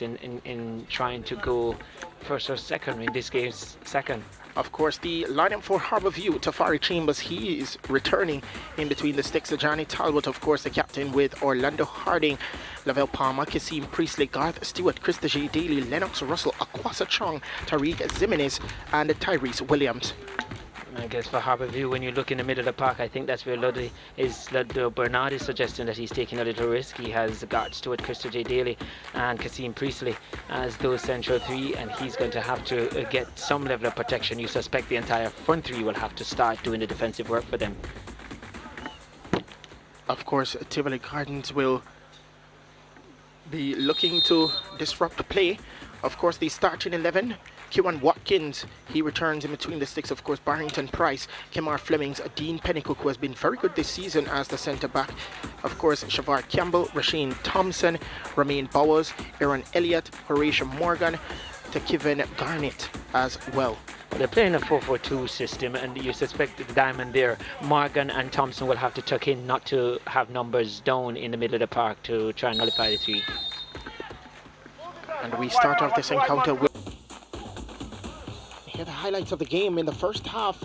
confidence in trying to go first or second. In this case, second. Of course, the lineup for Harbour View, Tivoli Chambers, he is returning in between the sticks. Johnny Talbot, of course, the captain, with Orlando Harding, Lavelle Palmer, Kasim Priestley, Garth Stewart, Krista J. Daly, Lennox Russell, Akwasa Chong, Tariq Zimenez, and Tyrese Williams. I guess for Harbour View, when you look in the middle of the park, I think that's where Bernard is suggesting that he's taking a little risk. He has Garth Stewart, Krista J. Daly, and Kasim Priestley as those central three, and he's going to have to get some level of protection. You suspect the entire front three will have to start doing the defensive work for them. Of course, Tivoli Gardens will be looking to disrupt the play. Of course, the starting 11, Kieran Watkins, he returns in between the sticks. Of course, Barrington Price, Kemar Flemings, Dean Pennycook, who has been very good this season as the centre back. Of course, Shavar Campbell, Rasheen Thompson, Romaine Bowers, Aaron Elliott, Horatio Morgan, to Kevin Garnett as well. They're playing a 4-4-2 system, and you suspect the diamond there, Morgan and Thompson will have to tuck in not to have numbers down in the middle of the park to try and nullify the three. And we start off this encounter with here the highlights of the game. In the first half,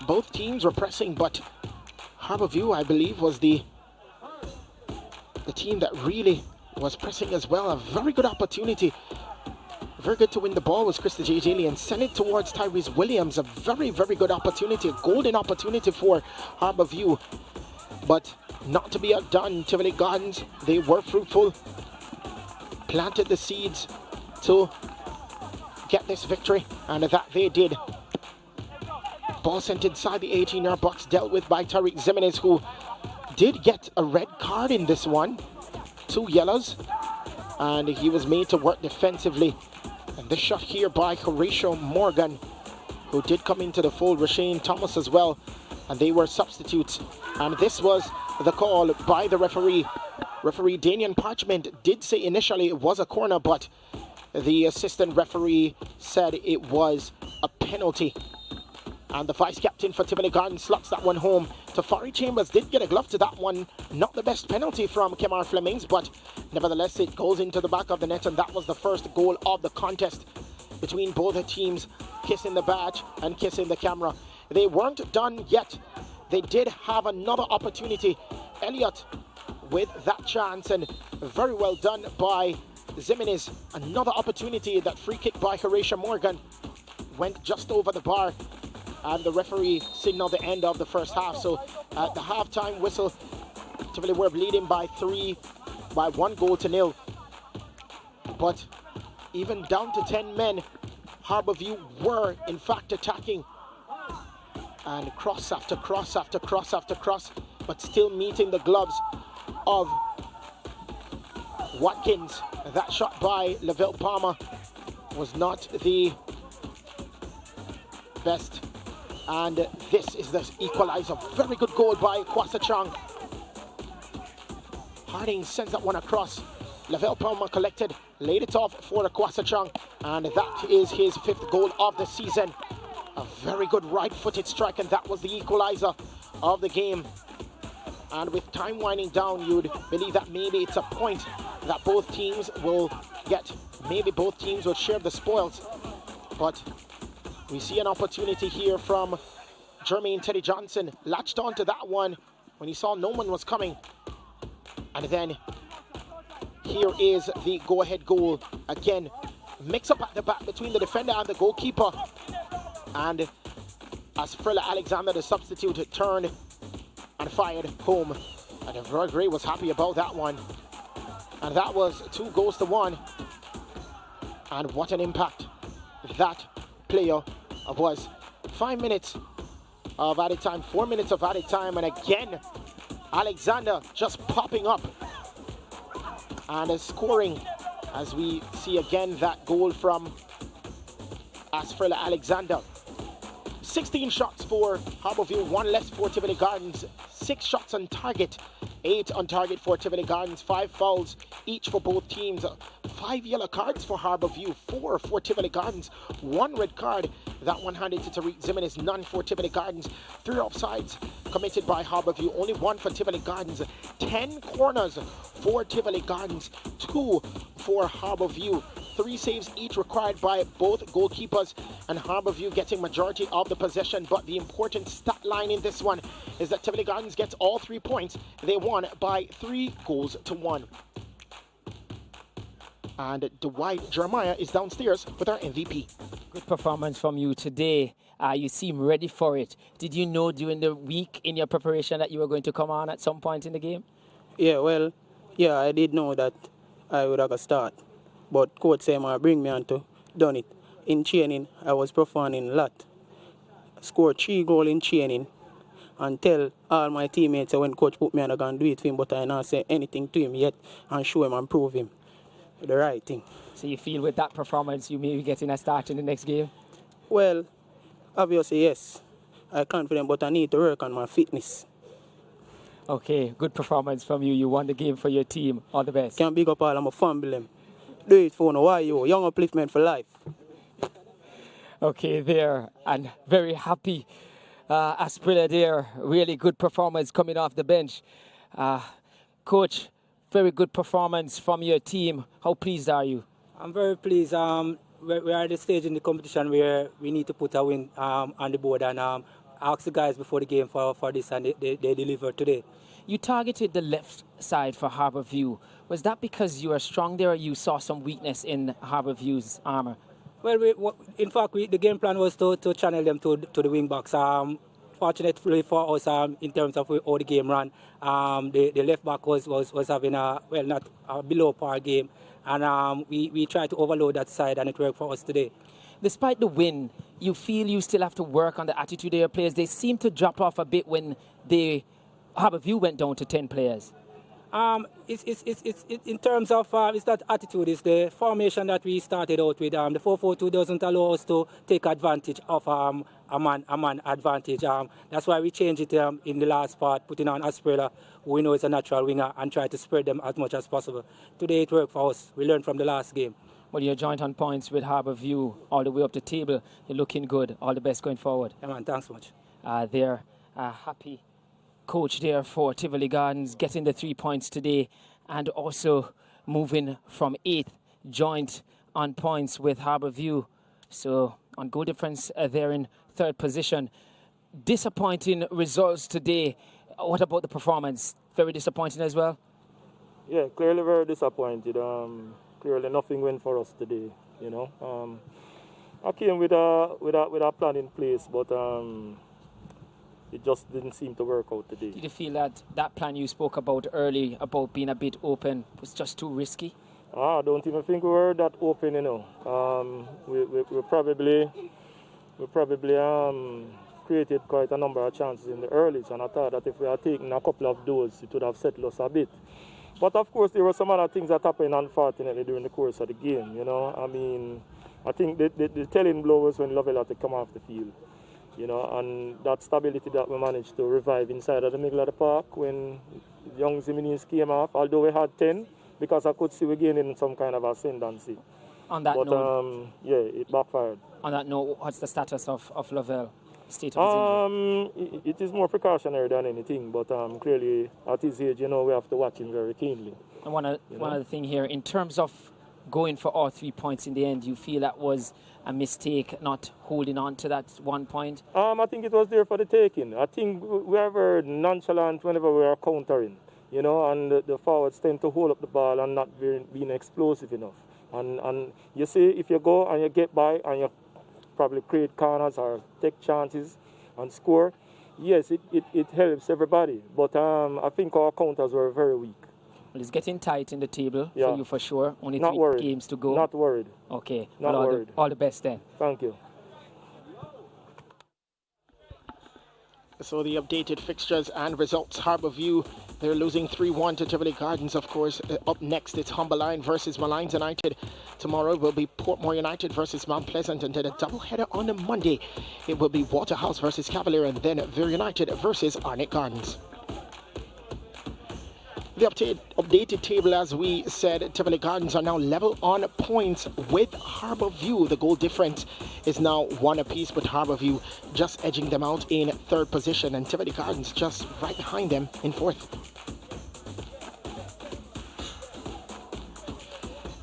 both teams were pressing, but Harbour View, I believe, was the team that really was pressing as well. A very good opportunity. Very good to win the ball was Krista J. Daly and send it towards Tyrese Williams. A very, very good opportunity, a golden opportunity for Harbour View. But not to be outdone, Tivoli Gardens, they were fruitful. Planted the seeds to get this victory, and that they did. Ball sent inside the 18-yard box, dealt with by Tariq Zimenez, who did get a red card in this one. 2 yellows, and he was made to work defensively. And this shot here by Horatio Morgan, who did come into the fold, Rasheen Thomas as well, and they were substitutes. And this was the call by the referee. Referee Daniel Parchment did say initially it was a corner, but the assistant referee said it was a penalty. And the vice captain for Tivoli Gardens slots that one home. Tafari Chambers did get a glove to that one. Not the best penalty from Kemar Flemings, but nevertheless it goes into the back of the net, and that was the first goal of the contest between both the teams, kissing the badge and kissing the camera. They weren't done yet. They did have another opportunity. Elliott with that chance, and very well done by Zimenez. Another opportunity, that free kick by Horatio Morgan went just over the bar, and the referee signaled the end of the first half. So at the halftime whistle, Tivoli were leading by 1 goal to nil. But even down to 10 men, Harbour View were in fact attacking, and cross after cross after cross after cross, but still meeting the gloves of Watkins. That shot by Lavelle Palmer was not the best, and this is the equalizer. Very good goal by Kwasa Chong. Harding sends that one across. Lavelle Palmer collected, laid it off for the Kwasa Chong, and that is his 5th goal of the season. A very good right-footed strike, and that was the equalizer of the game. And with time winding down, you'd believe that maybe it's a point that both teams will get. Maybe both teams will share the spoils. But we see an opportunity here from Jermaine Teddy Johnson. Latched onto that one when he saw no one was coming. And then here is the go-ahead goal. Again, mix up at the back between the defender and the goalkeeper. And as Frilla Alexander, the substitute, turned and fired home. And Everard Gray was happy about that one. And that was 2 goals to 1. And what an impact that player was. 5 minutes of added time, 4 minutes of added time, and again, Alexander just popping up and scoring, as we see again that goal from Asfrella Alexander. 16 shots for Harbour View, 1 less for Tivoli Gardens. 6 shots on target, 8 on target for Tivoli Gardens. 5 fouls each for both teams. 5 yellow cards for Harbour View, 4 for Tivoli Gardens, 1 red card. That one handed to Tariq Jimenez, none for Tivoli Gardens. 3 offsides committed by Harbour View, only 1 for Tivoli Gardens. 10 corners for Tivoli Gardens, 2 for Harbour View. 3 saves each required by both goalkeepers, and Harbour View getting majority of the possession. But the important stat line in this one is that Tivoli Gardens gets all 3 points. They won by 3-1. And Dwight Jeremiah is downstairs with our MVP. Good performance from you today. You seem ready for it. Did you know during the week in your preparation that you were going to come on at some point in the game? Yeah, well, yeah, I did know that I would have a start. But coach said, bring me on to done it. In training, I was performing a lot. Scored 3 goals in training. And tell all my teammates when coach put me on, I can do it for him, but I not say anything to him yet and show him and prove him the right thing. So you feel with that performance you may be getting a start in the next game? Well, obviously yes. I'm confident, but I need to work on my fitness. Okay, good performance from you. You won the game for your team. All the best. Can't big up all of my family them. Do it for no why you young upliftment for life. Okay, there, and very happy. Asprilla there, really good performance coming off the bench. Coach, very good performance from your team. How pleased are you? I'm very pleased. We are at the stage in the competition where we need to put a win on the board, and ask the guys before the game for this, and they delivered today. You targeted the left side for Harbour View. Was that because you are strong there, or you saw some weakness in Harbour View's armour? Well, in fact, the game plan was to channel them to the wing backs. Fortunately for us, in terms of how the game ran, the left back was having not a below par game, and we tried to overload that side, and it worked for us today. Despite the win, you feel you still have to work on the attitude of your players. They seem to drop off a bit when Harbour View went down to 10 players. It's in terms of it's that attitude. It's the formation that we started out with. The 4-4-2 doesn't allow us to take advantage of a man advantage. That's why we changed it in the last part, putting on Asprilla, who we know is a natural winger, and try to spread them as much as possible. Today it worked for us. We learned from the last game. Well, you're joint on points with Harbour View all the way up the table. You're looking good. All the best going forward. Yeah, man, thanks so much. They're happy. Coach there for Tivoli Gardens getting the 3 points today, and also moving from 8th joint on points with Harbour View. So on goal difference, they're in 3rd position. Disappointing results today. What about the performance? Very disappointing as well? Yeah, clearly very disappointed. Clearly nothing went for us today, you know. I came with a plan in place, but it just didn't seem to work out today. Did you feel that plan you spoke about early, about being a bit open, was just too risky? I don't even think we were that open, you know. We probably created quite a number of chances in the earlies, and I thought that if we had taken a couple of those, it would have settled us a bit. But of course, there were some other things that happened, unfortunately, during the course of the game, you know. I mean, I think the telling blow was when Lovell had to come off the field. You know, and that stability that we managed to revive inside of the middle of the park when young Jimenez came off, although we had 10, because I could see we gaining some kind of ascendancy. On that note, yeah, it backfired. On that note, what's the status of Lovell? State of his injury? It is more precautionary than anything, but clearly at his age, you know, we have to watch him very keenly. And one other thing here, in terms of going for all 3 points in the end, you feel that was a mistake not holding on to that 1 point? I think it was there for the taking. I think we are very nonchalant whenever we are countering, you know, and the forwards tend to hold up the ball and not being explosive enough. And you see, if you go and you get by and you probably create corners or take chances and score, yes, it helps everybody. But I think our counters were very weak. Well, it's getting tight in the table for you for sure. Only Not 3 worried. games to go. Not worried. Okay. Not well, worried. All the best then. Thank you. So the updated fixtures and results. Harbour View, they're losing 3-1 to Tivoli Gardens, of course. Up next, it's Humberline versus Malines United. Tomorrow will be Portmore United versus Mount Pleasant, and then a doubleheader on a Monday. It will be Waterhouse versus Cavalier, and then Vere United versus Arnett Gardens. The updated table, as we said, Tivoli Gardens are now level on points with Harbour View. The goal difference is now 1 apiece, but Harbour View just edging them out in 3rd position, and Tivoli Gardens just right behind them in 4th.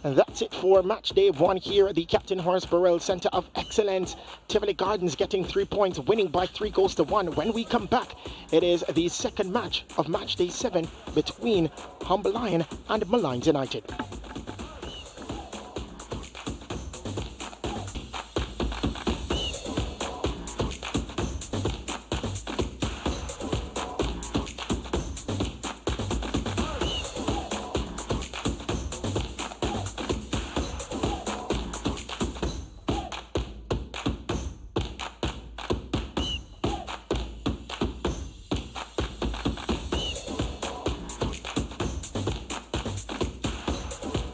And that's it for match day 1 here at the Captain Horace Burrell Centre of Excellence. Tivoli Gardens getting 3 points, winning by 3 goals to 1. When we come back, it is the second match of match day 7 between Humber Lion and Malines United.